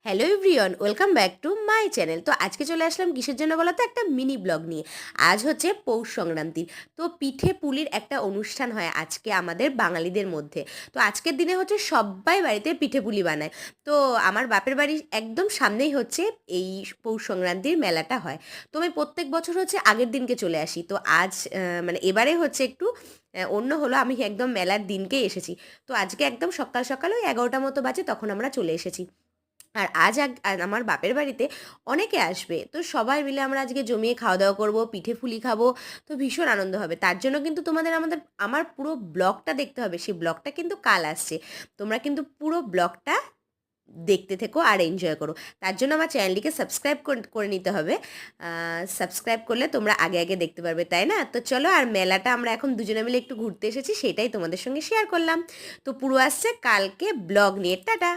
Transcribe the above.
Hello everyone, welcome back to my channel. তো আজকে চলে আসলাম কিসের জন্য বলো তো, একটা মিনি ব্লগ নিয়ে। আজ হচ্ছে পৌষ সংক্রান্তির। তো পিঠে পুলির একটা অনুষ্ঠান হয় আজকে আমাদের বাঙালিদের মধ্যে। তো আজকের দিনে হচ্ছে সবাই বাড়িতে পিঠে পুলি বানায়। তো আমার বাপের বাড়ির একদম সামনেই হচ্ছে এই পৌষ সংক্রান্তির মেলাটা হয়। তো আমি প্রত্যেক বছর হচ্ছে আগের দিনকে চলে আসি। তো আজ মানে এবারে হচ্ছে একটু অন্য হলো, আমি একদম মেলার দিনকেই এসেছি। তো আজকে একদম সকাল সকাল ওই 11টা মতো বাজে, তখন আমরা চলে এসেছি। আর আজ আমার বাপের বাড়িতে অনেকে আসবে, তো সবাই মিলে আমরা আজকে জমিয়ে খাওয়া দাওয়া করবো, পিঠে পুলি খাবো। তো ভীষণ আনন্দ হবে। তার জন্য কিন্তু আমার পুরো ব্লগটা দেখতে হবে। সেই ব্লগটা কিন্তু কাল আসছে। তোমরা কিন্তু পুরো ব্লগটা দেখতে থেকো আর এনজয় করো। তার জন্য আমার চ্যানেলটিকে সাবস্ক্রাইব করে নিতে হবে। সাবস্ক্রাইব করলে তোমরা আগে আগে দেখতে পারবে, তাই না? তো চলো, আর মেলাটা আমরা এখন দুজনে মিলে একটু ঘুরতে এসেছি, সেটাই তোমাদের সঙ্গে শেয়ার করলাম। তো পুরো আসছে কালকে ব্লগ নিয়ে। টাটা।